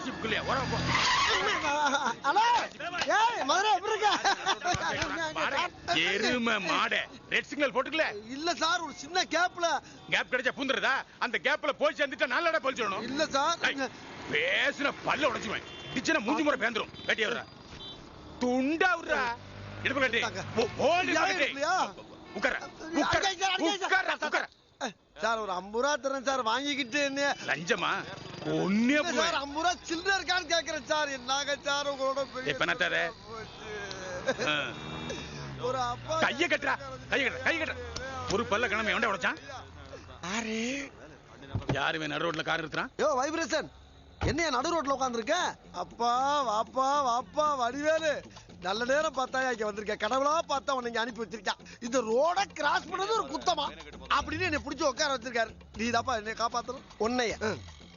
ஆர்சிப்புக்குள்ளே ஓரம் போ. ஹலோ ஏய் மதுரை எப்படி இருக்க? எருமை மாடே ரெட் சிக்னல் போட்டுக்கல. இல்ல சார் ஒரு சின்ன கேப்ல கிடைச்சா பூந்துறதா? அந்த கேப்ல போய் சேர்ந்துட்டா நல்லடா போலிச்சணும். இல்ல சார் பேசுன பல்ல உடைச்சுவேன். டிச்சன மூஞ்சி முறை பேந்துரும். கட்டி வர்றா துண்டா விடுறா. இடுப்பு கட்டி ஓடி உட்கார உட்கார உட்கார. சார் ஒரு 50 ரூபா தரேன் சார் வாங்கிக்கிட்டு என்ன லஞ்சமா ஒண்ணே சார் 50 ரூபா சில்லற இருக்கான்னு கேக்குறேன் சார். என்னங்க சார் உங்களோட பெரிய இப்ப என்ன தர? ஒரு அப்பா கைய கட்டுறா கை கட்டுற. ஒரு பல்ல கிழமை எவன்டா உடைச்சான்? அரே யாருமே நடு ரோட்ல கார் நிறுத்துறான்? யோ வைப்ரேஷன் என்னைய நடு ரோட்ல உட்கார்ந்திருக்க? அப்பா வாப்பா வாப்பா வடிவேலு நல்ல நேரம் பார்த்தா இங்க வந்திருக்க. கடவுளா பார்த்தா உன்னை அனுப்பி வச்சிருக்கா. இந்த ரோட கிராஸ் பண்ணது ஒரு குத்தமா அப்படின்னு என்னை பிடிச்சி உட்கார வச்சிருக்காரு. நீ தாப்பா என்னை காப்பாத்தணும். உன்னைய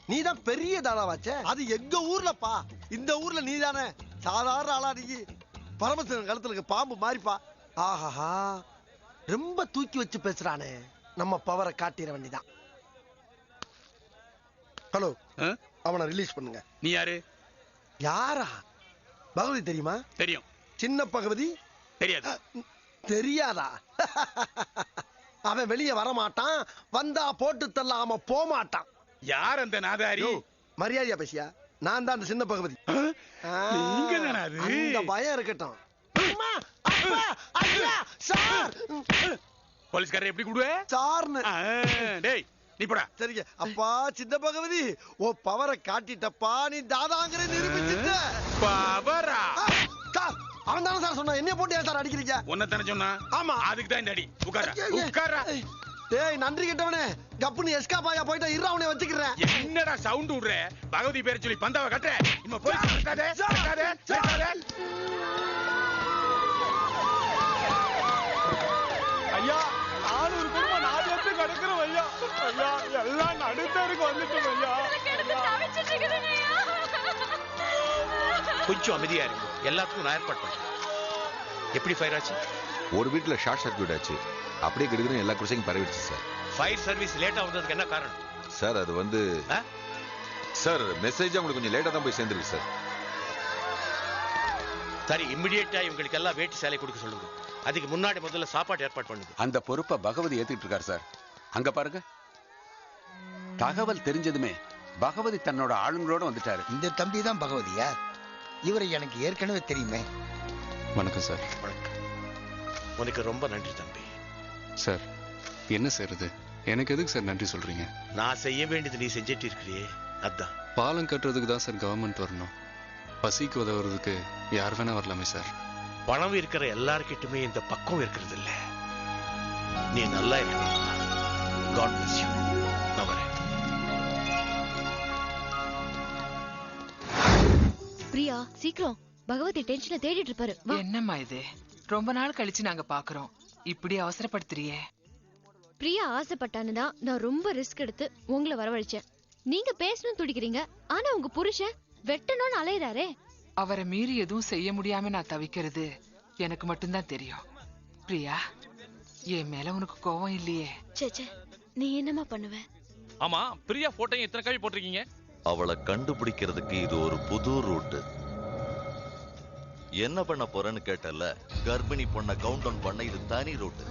நீ தான் பெரிய தாளாவாச்சே. அது எங்க ஊர்லப்பா. இந்த ஊர்ல நீ தானே சாதாரண ஆளா. நீ பரமசிவன் கழுத்துல பாம்பு மாறிப்பா. ஆஹாஹா ரொம்ப தூக்கி வச்சு பேசுறானே. நம்ம பவரை காட்டிட வேண்டிதான். ஹலோ அவனை ரிலீஸ் பண்ணுங்க. நீ யாரு? யாரா? பகவதி தெரியுமா? தெரியும். சின்ன பகவதி தெரியாது. தெரியாதா? அவன் வெளியே வரமாட்டான். வந்தா போட்டு தள்ளாம போமாட்டான். யார் அந்த நாதாரி? மரியாதையா பேசியா. நான் தான் அந்த சின்ன பகவதி. அந்த பயம் இருக்கட்டும். போலீஸ்காரர் எப்படி கூடுவே? சார்னு. டேய் நீ போடா. சரிங்க அப்பா சின்ன பகவதி ஓ பவரை காட்டிட்டப்பா. நீ தாதாங்கிற நிரூபிச்சுட்ட. பவரா? அவன் தானே சார் சொன்னா. என்ன போட்டு ஏன் சார் அடிக்கிறீங்க? உன்னை தானே சொன்னா. ஆமா அதுக்கு தான் இந்த அடி. உட்காரா. டேய் நன்றி கெட்டவனே. கப்புனு எஸ்கா பாயா போய்ட்டா இரு அவனை வச்சுக்கிறேன். என்னடா சவுண்ட் விடுற? பகவதி பேரை சொல்லி பந்தாவை கட்ட. இம்மா போய் கட்டாதே. ஐயா 400 குடும்பம் 4 பேருக்கு கிடக்குறோம் ஐயா. ஐயா எல்லாம் நடுத்தருக்கு வந்துட்டோம் ஐயா. கொஞ்சம் அமைதியா இருக்கு. எல்லாத்துக்கும் நான் ஏற்பாடு பண்றேன். எப்படி ஃபயர் ஆச்சு? ஒரு வீட்டுல ஷார்ட் சர்க்யூட் ஆச்சு. அப்படியே கிடுக்குன்னு எல்லா குடிசைக்கும் பரவிடுச்சு சார். ஃபயர் சர்வீஸ் லேட்டா வந்ததுக்கு என்ன காரணம் சார்? அது வந்து சார் மெசேஜ் உங்களுக்கு கொஞ்சம் லேட்டா தான் போய் சேர்ந்துருக்கு சார். சரி இமிடியேட்டா இவங்களுக்கு எல்லாம் வேட்டி சேலை கொடுக்க சொல்லுங்க. அதுக்கு முன்னாடி முதல்ல சாப்பாடு ஏற்பாடு பண்ணுங்க. அந்த பொறுப்பை பகவதி ஏத்துக்கிட்டு இருக்காரு சார். அங்க பாருங்க. தகவல் தெரிஞ்சதுமே பகவதி தன்னோட ஆளுங்களோட வந்துட்டாரு. இந்த தம்பி தான் பகவதியா? இவரை எனக்கு ஏற்கனவே தெரியுமே. வணக்கம் சார். வணக்கம். உனக்கு ரொம்ப நன்றி தம்பி. சார் என்ன செய்யறது? எனக்கு எதுக்கு சார் நன்றி சொல்றீங்க? நான் செய்ய வேண்டியது நீ செஞ்சிட்டு இருக்கிறியே அதான். பாலம் கட்டுறதுக்கு தான் சார் கவர்மெண்ட் வரணும். பசிக்கு உதவுறதுக்கு யார் வேணா வரலாமே சார். பணம் இருக்கிற எல்லார்கிட்டுமே இந்த பக்கம் இருக்கிறது இல்ல. நீ நல்லா இருக்கணும். God bless you. நான் வரேன். பிரியா சீக்கிரம். பகவதி டென்ஷன்ல தேடிட்டு இருப்பாரு. என்னம்மா இது? ரொம்ப நாள் கழிச்சு நாங்க பாக்குறோம். இப்படி அவசரப்படுத்துறியே? பிரியா ஆசைப்பட்டான்னு தான் நான் ரொம்ப ரிஸ்க் எடுத்து உங்களை வரவழைச்சேன். நீங்க பேசணும் துடிக்கிறீங்க. ஆனா உங்க புருஷன் வெட்டணும்னு அலையறாரே. அவரை மீறி எதுவும் செய்ய முடியாம நான் தவிக்கிறது எனக்கு மட்டும்தான் தெரியும். பிரியா என் மேல உனக்கு கோவம் இல்லையே? சேச்சே நீ என்னமா பண்ணுவ? ஆமா பிரியா போட்டோ எத்தனை காப்பி போட்டிருக்கீங்க? அவளை கண்டுபிடிக்கிறதுக்கு இது ஒரு புது ரூட். என்ன பண்ண போறேன்னு கேட்டல. கர்ப்பிணி பொண்ணை கவுண்ட் டவுன் பண்ண இது தனி ரூட்.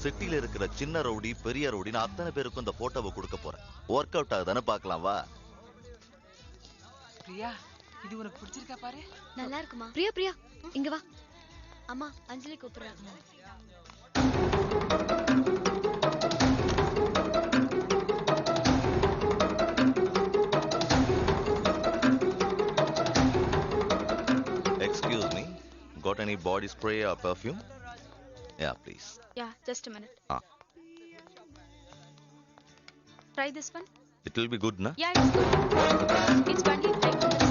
சிட்டில இருக்கிற சின்ன ரவுடி பெரிய ரவுடின்னு அத்தனை பேருக்கும் இந்த போட்டோவை கொடுக்க போறேன். ஒர்க் அவுட் ஆகுதானே பாக்கலாம் வா. பிரியா இது உனக்கு பிடிச்சிருக்கா பாரு. நல்லா இருக்குமா? பிரியா பிரியா இங்க வா. அம்மா அஞ்சலி கூப்பிடுறாங்க. Excuse me, got any body spray or perfume? Yeah, please. Yeah, just a minute. Try this one. It will be good, na? Yeah, it's good. It's only 5 minutes.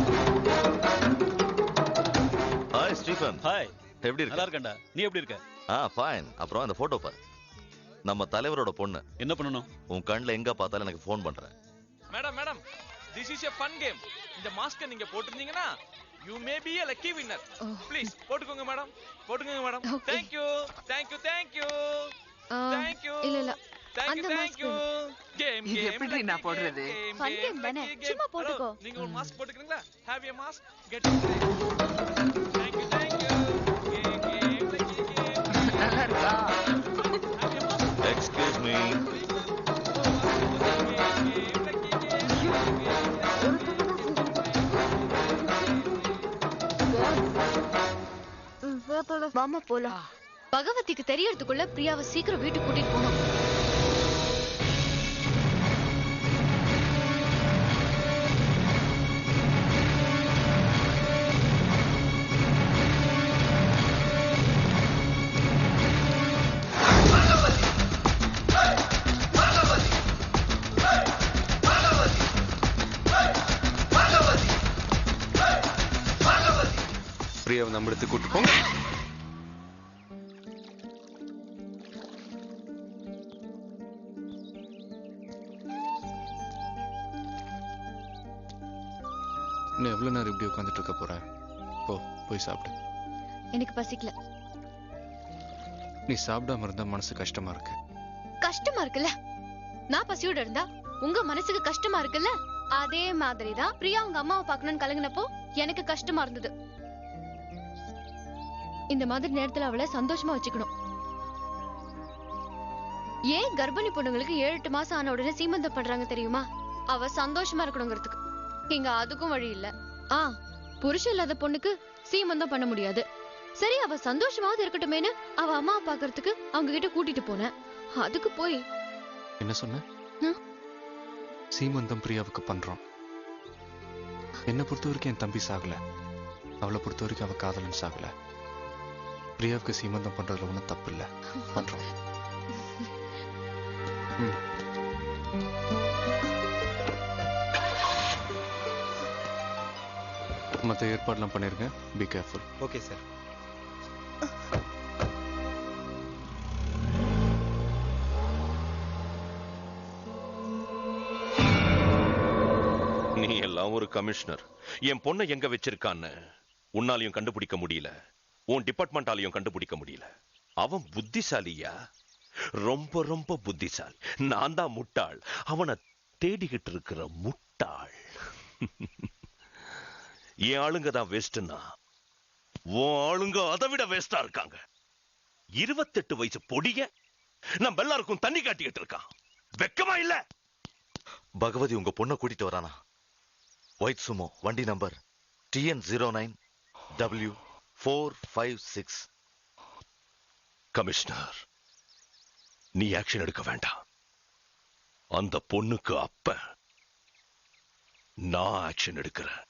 Hi, Stephen. Hi. எப்படி இருக்க? நல்லா இருக்கேன்டா. நீ எப்படி இருக்க? fine. அப்புறம் அந்த photo பாரு. நம்ம தலைவரோட பொண்ணு. என்ன பண்ணனும்? உன் கண்ணுல எங்க பார்த்தாலும் எனக்கு ஃபோன் பண்றேன். Madam this is a fun game. இந்த மாஸ்க் நீங்க போட்டுருந்தீங்கன்னா you may be a lucky winner. Please போட்டுக்கோங்க மேடம். Thank you. இல்ல Thank you. கேம் இது எப்படி நான் போடுறது? Fun game தானே, சும்மா போட்டுக்கோ. நீங்க ஒரு மாஸ்க் போட்டுக்கிறீங்களா? Have a mask, get it. Thank you. நல்லா இருக்கா? Excuse me. மாமா போலாம். பகவதிக்கு தெரியறதுக்குள்ள பிரியாவை சீக்கிரம் வீட்டுக்கு கூட்டிட்டு போகணும். பிரியாவை நம்ம இடத்துக்கு கூட்டு போங்க. இன்னும் எவ்வளவு நேரம் இப்படி உட்காந்துட்டு இருக்க போற? போய் சாப்பிடு. எனக்கு பசிக்கல. நீ சாப்பிடாம இருந்தா மனசு கஷ்டமா இருக்கு. கஷ்டமா இருக்குல்ல? நான் பசியோட இருந்தா உங்க மனசுக்கு கஷ்டமா இருக்குல்ல? அதே மாதிரிதான் பிரியா உங்க அம்மாவை பார்க்கணும்னு கலங்கினப்போ எனக்கு கஷ்டமா இருந்தது. இந்த மாதிரி நேரத்துல அவளை சந்தோஷமா வச்சுக்கணும். ஏன் கர்ப்பிணி பொண்ணுங்களுக்கு 7-8 மாசம் ஆன உடனே சீமந்தம் பண்றாங்க தெரியுமா? அவ சந்தோஷமா இருக்கணுங்கிறதுக்கு. இங்க அதுக்கும் வழி இல்ல. புருஷன் இல்லாத பொண்ணுக்கு சீமந்தம் பண்ண முடியாது. சரி, அவ சந்தோஷமாவது இருக்கட்டுமேனு அவ அம்மா பாக்குறதுக்கு அவங்க கிட்ட கூட்டிட்டு போனேன். அதுக்கு போய் என்ன சொன்ன? சீமந்தம் பிரியாவுக்கு பண்றோம். என்னை பொறுத்த வரைக்கும் என் தம்பி சாகல. அவளை பொறுத்த வரைக்கும் அவ காதலன் சாகல. பிரியாவுக்கு சீமந்தம் பண்றதுல ஒண்ணும் தப்பு இல்ல. பண்றோம். மற்ற ஏற்பாடுலாம் பண்ணிருக்கேன். Be careful. Okay sir. நீ எல்லாம் ஒரு கமிஷனர். என் பொண்ணை எங்க வச்சிருக்கான்னு உன்னாலையும் கண்டுபிடிக்க முடியல, உன் டிபார்ட்மெண்டாலையும் கண்டுபிடிக்க முடியல. அவன் புத்திசாலியா? ரொம்ப ரொம்ப புத்திசாலி. நான் தான் முட்டாள். அவனை தேடிக்கிட்டு இருக்கிற முட்டாள். என் ஆளுங்க தான் வேஸ்ட்னா உன் ஆளுங்க அதை விட வேஸ்டா இருக்காங்க. 28 வயசு பொடிய நம்ம எல்லாருக்கும் தண்ணி காட்டிக்கிட்டு இருக்கான். வெக்கமா இல்ல? பகவதி உங்க பொண்ணை கூட்டிட்டு வரானா? ஒயிட் சுமோ, வண்டி நம்பர் TN09W456. கமிஷனர், நீ ஆக்ஷன் எடுக்க வேண்டாம். அந்த பொண்ணுக்கு அப்ப நான் ஆக்ஷன் எடுக்கிறேன்.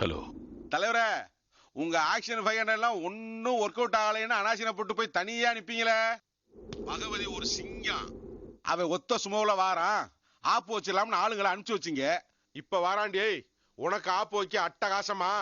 ஹலோ தலைவரே, உங்க ஆக்ஷன் 500 எல்லாம் ஒன்னும் ஒர்க் அவுட் ஆகலைன்னு அனாசின போட்டு போய் தனியா நிப்பீங்களே. பகவதி ஒரு சிங்கம். அவன் ஒத்த சுமோல வாரான். ஆப்பு வச்சிடலாம்னு ஆளுங்களை அனுப்பிச்சு வச்சிங்க. இப்ப வாராண்டி, உனக்கு ஆப்பு வைக்க அட்டகாசமா.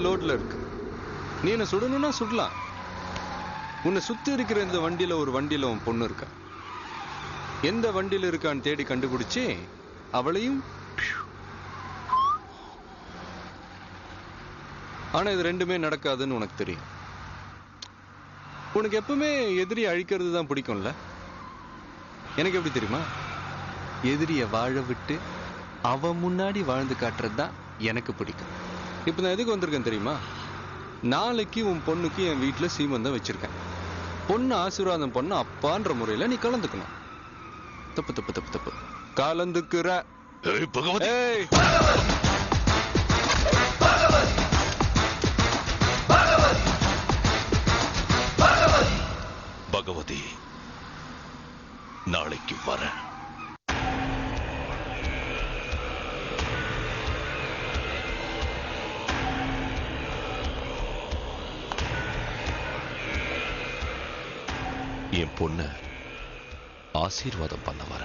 லோட்ல இருக்கு. நீ என்ன சுடணும்னா சுடலாம். உன்னை சுத்தி இருக்கிற இந்த வண்டியில ஒரு வண்டியில உன் பொண்ணு இருக்கா. எந்த வண்டியில இருக்கான்னு தேடி கண்டுபிடிச்சு அவளையும். ஆனா இது ரெண்டுமே நடக்காதுன்னு உனக்கு தெரியும். உனக்கு எப்பவுமே எதிரி அழிக்கிறது தான் பிடிக்கும்ல. எனக்கு எப்படி தெரியுமா? எதிரிய வாழ விட்டு அவன் முன்னாடி வாழ்ந்து காட்டுறது தான் எனக்கு பிடிக்கும். இப்ப நான் எதுக்கு வந்திருக்கேன் தெரியுமா? நாளைக்கு உன் பொண்ணுக்கு என் வீட்டுல சீமந்தம் வச்சிருக்கேன். பொண்ணு ஆசீர்வாதம் பண்ண அப்பான்ற முறையில நீ கலந்துக்கணும். தப்பு தப்பு தப்பு தப்பு கலந்துக்கிற. பகவதி, நாளைக்கு வர. என் பொண்ண ஆசீர்வாதம் பண்ண வர.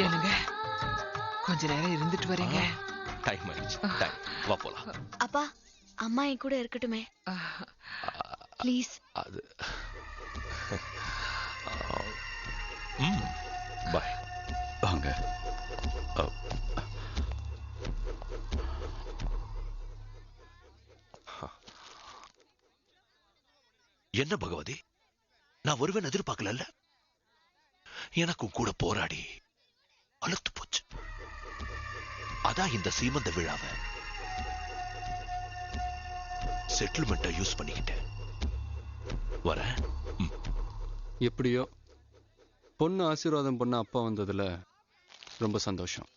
என்னங்க கொஞ்ச நேரம் இருந்துட்டு வரீங்க. டைம் ஆயிடுச்சு. வா போலாம். அப்பா, அம்மா என் கூட இருக்கட்டுமே ப்ளீஸ். அது பாய். வாங்க. என்ன பகவதி, நான் ஒருவன் எதிர்பார்க்கல. எனக்கும் கூட போராடி அழுத்து போச்சு. அதான் இந்த சீமந்த விழாவை செட்டில்மெண்ட்டை யூஸ் பண்ணிக்கிட்டேன். வர. எப்படியோ பொண்ணு ஆசீர்வாதம் பண்ண அப்பா வந்ததுல ரொம்ப சந்தோஷம்.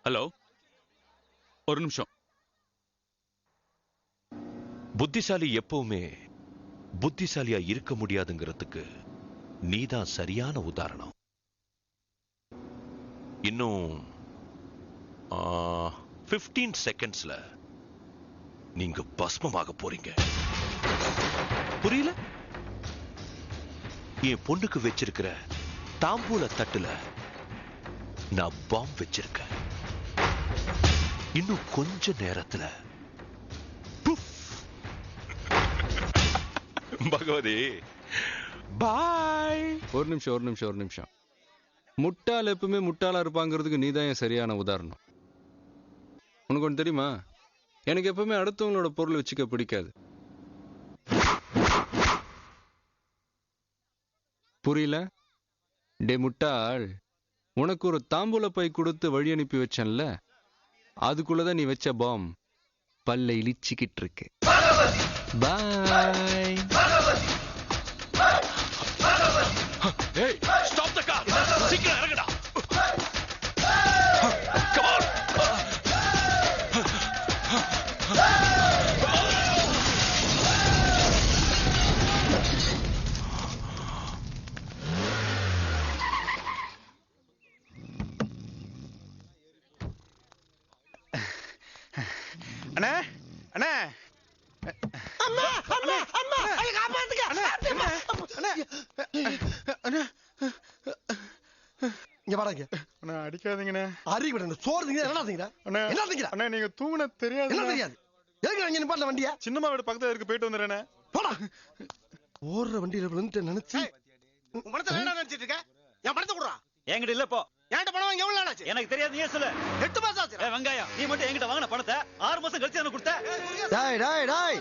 ஹலோ, ஒரு நிமிஷம். புத்திசாலி எப்பவுமே புத்திசாலியா இருக்க முடியாதுங்கிறதுக்கு நீதான் சரியான உதாரணம். இன்னும் 15 செகண்ட்ஸ்ல நீங்க பஸ்மமாக போறீங்க. புரியல? என் பொண்ணுக்கு வச்சிருக்கிற தாம்பூல தட்டுல நான் பாம்பு வச்சிருக்கேன். இன்னும் கொஞ்ச நேரத்துல பகவதி பாய். ஒரு நிமிஷம். முட்டாள் எப்பவுமே முட்டாளா இருப்பாங்கிறதுக்கு நீதான் சரியான உதாரணம். உனக்கு ஒன்று தெரியுமா? எனக்கு எப்பவுமே அடுத்தவங்களோட பொருள் வச்சுக்க பிடிக்காது. புரியல? டே முட்டாள், உனக்கு ஒரு தாம்பூல பை கொடுத்து வழி அனுப்பி வச்சேன்ல, அதுக்குள்ளதான் நீ வச்ச பாம் பல்ல இழிச்சிக்கிட்டு இருக்கு. பாய். Hey, stop the car! சீக்கிரம் இறங்குடா. Come on. அண்ணா அண்ணா அம்மா அம்மா அம்மா ஐயா காப்பாத்துங்க அண்ணா அண்ணா அண்ணா இங்க பாருங்க அண்ணா அடிக்காதீங்கண்ணே. அறிவிட சோறுங்க என்னடா அண்ணா என்னதுங்க அண்ணா நீங்க தூங்குன தெரியாது. என்ன தெரியாது? எதுக்கு அங்க நிப்பாட்ட வண்டியா? சின்னம்மா வீடு பக்கத்துல இருக்கு, போயிட்டு வந்துடுறேண்ணே. போடா. ஓடுற வண்டியில விழுந்து நினைச்சு உன் பணத்தை என்ன நினைச்சிட்டு இருக்க? என் பணத்தை குடுறா. என்கிட்ட இல்ல போ. என்கிட்ட பணம் வாங்கி எவ்வளவு நாள் ஆச்சு? எனக்கு தெரியாது, நீயே சொல்லு. 8 மாசம் ஆச்சு. வெங்காயம், நீ மட்டும் என்கிட்ட வாங்கின பணத்தை 6 மாசம் கழிச்சு எனக்கு கொடுத்த. டேய் டேய் டேய்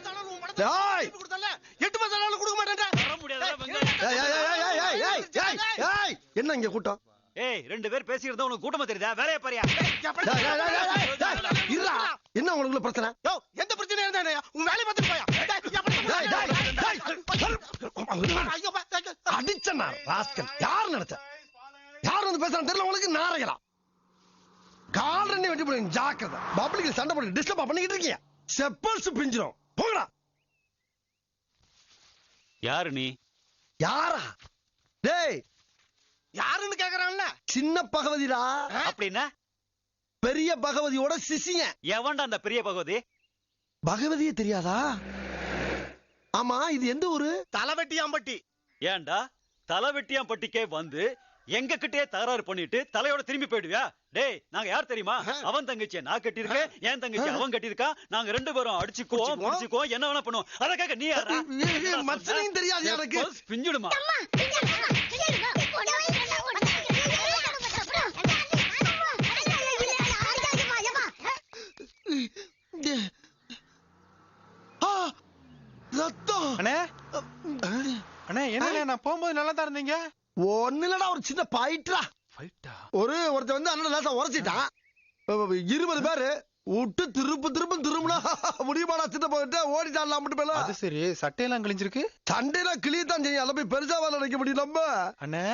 டேய் கொடுத்தல 8 மாசம் ஆனாலும் கொடுக்க மாட்டேன்டா. வர முடியாதா வெங்காயம்? ஏய் ஏய் ஏய் ஏய் ஏய் ஏய் என்ன இங்க கூட்டம்? ஏய் 2 பேர் பேசிக்கிறதா உனக்கு கூட்டமா தெரியுதா? வேலைய பாரியா? இருடா. என்ன உங்களுக்குள்ள பிரச்சனை? யோ எந்த பிரச்சனையா இருந்தானே உன் வேலைய பார்த்துட்டு போயா. டேய் டேய் அடிச்சனா ராஸ்கல். யார் நினைச்ச? யார் வந்து பேசுறான்னு தெரியல உங்களுக்கு? நாரகலாம் கால்ரண்ணி வெட்டி போடுங்க. ஜாக்கிரதை. பப்ளிக்ல சண்டை போட்டு டிஸ்டர்ப் பண்ணிக்கிட்டு இருக்கீங்க. செப்பல்ஸ் பிஞ்சிரும். போங்கடா. யாரு நீ? யாரா? டேய் யாருன்னு கேக்குறான்ல? சின்ன பகவதிடா. அப்படின்னா பெரிய பகவதியோட சிசிங்க. எவன்டா அந்த பெரிய பகவதி? பகவதியே தெரியாதா? ஆமா இது எந்த ஊரு? தலைவெட்டியாம்பட்டி. ஏன்டா தலைவெட்டியாம்பட்டிக்கே வந்து எங்க கிட்டே தகராறு பண்ணிட்டு தலையோட திரும்பி போயிடுவியா? டேய் நாங்க யார் தெரியுமா? அவன் தங்கச்சியை நான் கட்டியிருக்கேன், என் தங்கச்சி அவன் கட்டியிருக்கா. நாங்க 2 பேரும் அடிச்சுக்குவோம் புடிச்சுக்குவோம், என்ன வேணா பண்ணுவோம். அத கேட்க நீ யாரா? மச்சனையும் தெரியாது எனக்கு. பிஞ்சுடுமா? ரத்தம். அண்ணே அண்ணே என்ன நான் போகும்போது நல்லா தான் இருந்தீங்க. ஒண்ணு இல்லடா, ஒரு சின்ன ஃபைட்டா. ஒருத்தன் வந்து அண்ணன் லேசா உரைச்சிட்டான். 20 பேரு விட்டு திரும்புனா முடியுமாடா? சின்ன போயிட்டு ஓடிட்டான்லாம் மட்டும் போயில. அது சரி, சட்டையெல்லாம் கிழிஞ்சிருக்கு. சண்டையெல்லாம் கிளியத்தான் செய்யும். அதை போய் பெருசா வேலை நினைக்க முடியும் நம்ம. அண்ணே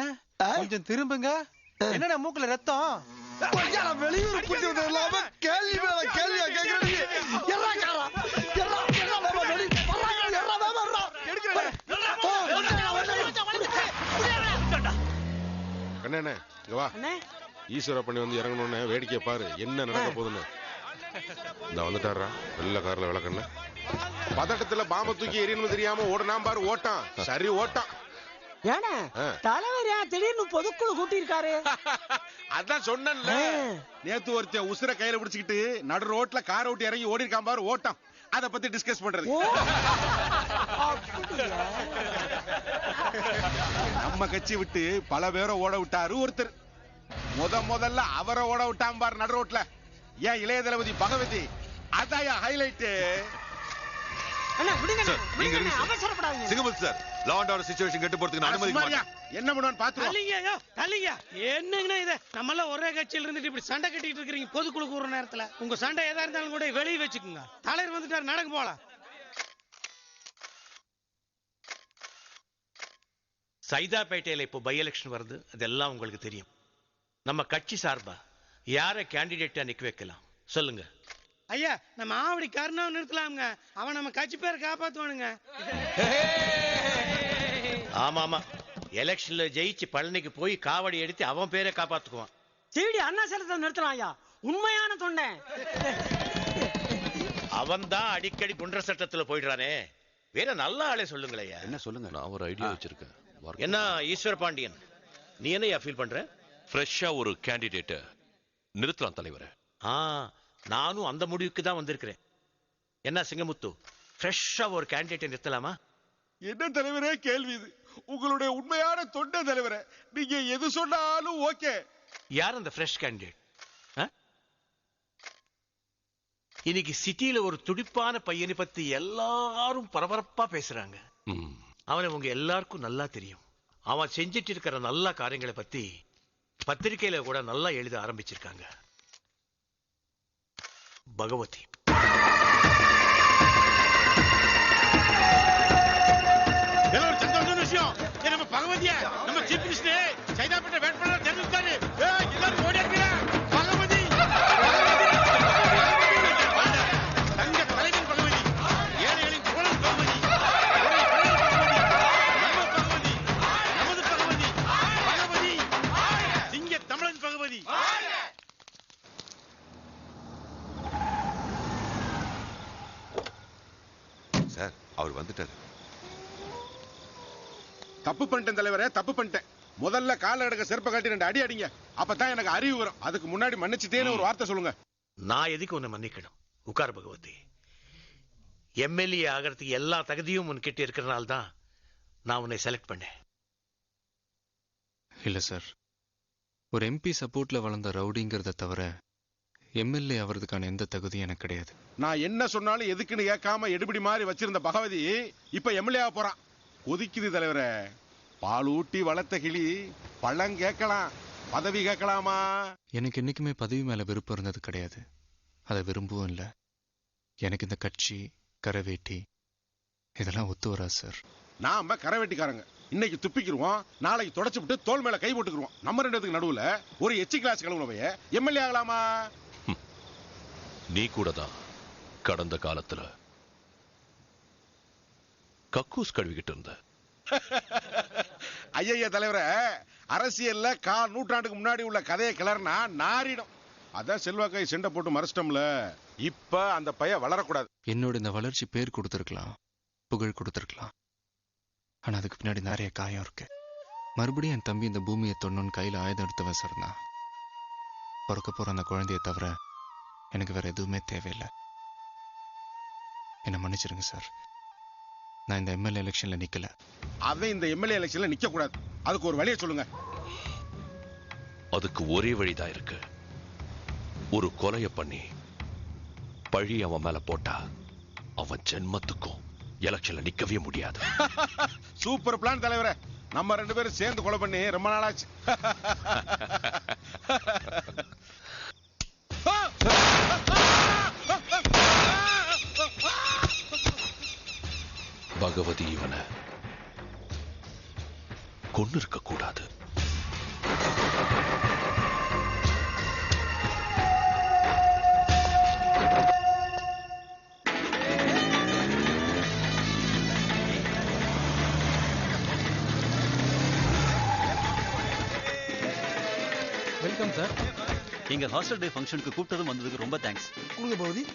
கொஞ்சம் திரும்புங்க. என்னடா மூக்குல ரத்தம்? வெளியூர் கூட்டி வந்தது கேள்வி மேல கேள்வியா கேட்கறீங்க. அண்ணே இங்க வா. ஈஸ்வர பண்ணி வந்து இறங்கணும்னு வேடிக்கை பாரு என்ன நடக்க போகுதுன்னு. இந்த வந்துட்டாரா வெள்ள கார்ல விளக்கண்ண. பதட்டத்துல பாம்பை தூக்கி எரியணும் தெரியாம ஓடனாம் பாரு. ஓட்டான் சரி ஓட்டான். ஏன்னா தலைவரா திடீர்னு பொதுக்குழு கூட்டி இருக்காரு. அதான் சொன்னேன்ல, நேத்து ஒருத்தன் உசுர கையில பிடிச்சிக்கிட்டு நடு ரோட்ல காரை விட்டு இறங்கி ஓடி இருக்கான் பாரு. ஓட்டான். அத பத்தி டிஸ்கஸ் பண்றது. நம்ம கட்சி விட்டு பல பேரை ஓட விட்டாரு ஒருத்தர். முதல்ல அவரை ஓட விட்டான் பாரு நடு ரோட்ல. ஏன் இளைய தளபதி பகவதி. அதான் ஹைலைட். என்ன பண்ணுவான்னு பாத்துருவோம். என்னங்கண்ணா இத நம்ம எல்லாம் ஒரே கட்சியில இருந்துட்டு இப்படி சண்டை கட்டிட்டு இருக்கீங்க. பொதுக்குழு கூற நேரத்துல உங்க சண்டை எதா இருந்தாலும் கூட வெளியே வச்சுக்கோங்க. தலைவர் வந்துட்டாரு, நடக்கு போலாம். சைதாப்பேட்டையில இப்போ பை எலெக்ஷன் வருது, அதெல்லாம் உங்களுக்கு தெரியும். நம்ம கட்சி சார்பா யாரை கேண்டிடேட்டா நிக்க வைக்கலாம் சொல்லுங்க. ஐயா நம்ம ஆவடி கருணாவை நிறுத்தலாமுங்க. அவன் நம்ம கட்சி பேரை காப்பாத்துவானுங்க. ஆமா ஆமா, எலெக்ஷன்ல ஜெயிச்சு பழனிக்கு போய் காவடி எடுத்து அவன் பேரை காப்பாத்துக்குவான். சீடி அண்ணா சேலத்தை நிறுத்தலாம் ஐயா. உண்மையான தொண்டை. அவன் தான் அடிக்கடி குன்ற சட்டத்துல போயிடுறானே. வேற நல்ல ஆளே சொல்லுங்களையா. என்ன சொல்லுங்க. நான் ஒரு ஐடியா வச்சிருக்கேன். என்ன ஈஸ்வர பாண்டியன், நீ என்ன ஃபீல் பண்ற? ஃப்ரெஷ்ஷா ஒரு கேண்டிடேட் நிறுத்தலாம் தலைவரே. நானும் அந்த முடிவுக்கு தான் வந்திருக்கிறேன். என்ன சிங்கமுத்து, ஃப்ரெஷ்ஷா ஒரு கேண்டிடேட் நிறுத்தலாமா? என்ன தலைவரே கேள்வி இது? உங்களுடைய உண்மையான தொண்டை தலைவரே, நீங்க எது சொன்னாலும் ஓகே. யார் அந்த ஃப்ரெஷ் கேண்டிடேட்? இன்னைக்கு சிட்டியில ஒரு துடிப்பான பையனை பத்தி எல்லாரும் பரபரப்பா பேசுறாங்க. அவனை உங்க எல்லாருக்கும் நல்லா தெரியும். அவன் செஞ்சிட்டு இருக்கிற நல்ல காரியங்களை பத்தி பத்திரிகையில கூட நல்லா எழுத ஆரம்பிச்சிருக்காங்க. பகவதி. ஒரு சந்தோஷமான விஷயம். நம்ம பகவதியா நம்ம சீஃப் மினிஸ்டர் சைதாப்பேட்டை வேட்பாளர் தெரிவித்தாரு. எல்லாரும் ஓடியாங்க. பகவதி தங்க தலைவன் பகவதி, ஏழைகளின் தோழன் பகவதி, நமது பகவதி, பகவதி சிங்க தமிழன் பகவதி. சார் அவர் வந்துட்டாரு. தப்பு பண்ணிட்டேன் தலைவரே, தப்பு பண்ணிட்டேன். முதல்ல கால எடுக்க செருப்ப காட்டி 2 அடி அடிங்க. அப்பதான் எனக்கு அறிவு வரும். அதுக்கு முன்னாடி மன்னிச்சுட்டேன்னு ஒரு வார்த்தை சொல்லுங்க. நான் எதுக்கு உன்னை மன்னிக்கணும்? உட்கார் பகவதி. எம்எல்ஏ ஆகிறதுக்கு எல்லா தகுதியும் உன்கிட்ட இருக்கிறனால தான் நான் உன்னை செலக்ட் பண்ணேன். இல்ல சார், ஒரு எம்பி சப்போர்ட்ல வளர்ந்த ரவுடிங்கிறத தவிர எம்எல்ஏ ஆவறதுக்கான எந்த தகுதியும் எனக்கு கிடையாது. நான் என்ன சொன்னாலும் எதுக்குன்னு கேட்காம எடுபடி மாதிரி வச்சிருந்த பகவதி இப்ப எம்எல்ஏ போறான். கொதிக்குது தலைவரே. பால் ஊட்டி வளர்த்த கிளி பழம் கேட்கலாம், பதவி கேட்கலாமா? எனக்கு என்னைக்குமே பதவி மேல விருப்பம் இருந்தது கிடையாது. அதை விரும்பவும் இல்லை. எனக்கு இந்த கட்சி கரவேட்டி இதெல்லாம் ஒத்து வராது சார். நாம கரவேட்டிக்காரங்க. இன்னைக்கு துப்பிக்கிருவோம், நாளைக்கு தொடச்சு விட்டு தோல் மேல கை போட்டுக்கிருவோம். நம்ம ரெண்டுத்துக்கு நடுவுல ஒரு எச்சி கிளாஸ் கழுவுனவைய எம்எல்ஏ ஆகலாமா? நீ கூட தான் கடந்த காலத்துல கக்கூஸ் கழுவிக்கிட்டு இருந்த. ஐயா தலைவரை, அரசியல்ல கால் நூற்றாண்டுக்கு முன்னாடி உள்ள கதையை கிளறினா நாரிடும். அதான் செல்வாக்கை செண்டை போட்டு மறைச்சிட்டோம்ல. இப்ப அந்த பையன் வளரக்கூடாது. என்னோட இந்த வளர்ச்சி பேர் கொடுத்துருக்கலாம், புகழ் கொடுத்துருக்கலாம். ஆனா அதுக்கு பின்னாடி நிறைய காயம் இருக்கு. மறுபடியும் என் தம்பி இந்த பூமியை தொண்ணூன்னு கையில ஆயுதம் எடுத்தவன் சார். நான் பிறக்க போற அந்த குழந்தைய தவிர எனக்கு வேற எதுவுமே தேவையில்லை. என்ன மன்னிச்சிருங்க சார். நான் இந்த எம்எல்ஏ எலெக்ஷன்ல நிக்கல. அவன் இந்த எம்எல்ஏ எலெக்ஷன்ல நிக்க கூடாது. அதுக்கு ஒரு வழியை சொல்லுங்க. அதுக்கு ஒரே வழிதான் இருக்கு. ஒரு கொலைய பண்ணி பழி அவன் மேல போட்டா அவன் ஜென்மத்துக்கும் எலெக்ஷன்ல நிக்கவே முடியாது. சூப்பர் பிளான் தலைவரே. நம்ம ரெண்டு பேரும் சேர்ந்து கொலை பண்ணி ரொம்ப நாளாச்சு. பகவதி இவனை கொண்டு இருக்க கூடாது. Welcome sir. எங்க ஹாஸ்டல் டே ஃபங்க்ஷனுக்கு கூப்பிட்டதும் வந்ததுக்கு ரொம்ப தேங்க்ஸ். கொடுங்க பகவதி.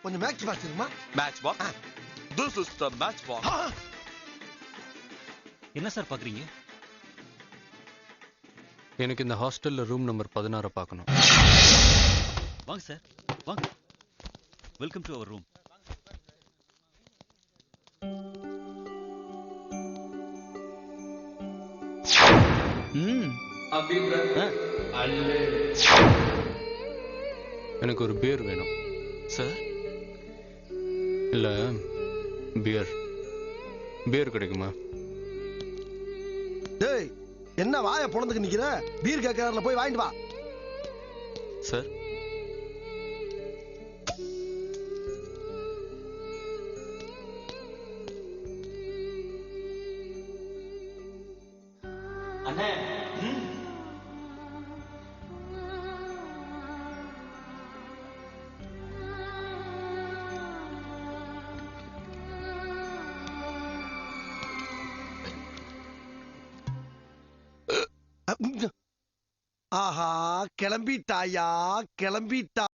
கொஞ்சம் மேட்ச் பாக்ஸ் இருக்குமா? Match box. This is the match box. என்ன சார் பாக்குறீங்க? எனக்கு இந்த ஹாஸ்டல்ல ரூம் நம்பர் 16 பார்க்கணும். வாங்க சார், வாங்க. Welcome to our room. எனக்கு ஒரு பியர் வேணும் சார். இல்ல பியர் கிடைக்குமா? டேய், என்ன வாயை பொளந்துக்கு நிக்கிற? பீர் கேட்கறதுல போய் வாங்கிட்டு வா. சார். அண்ணே. ஆஹா, கிளம்பிட்டாயா? கிளம்பிட்டா.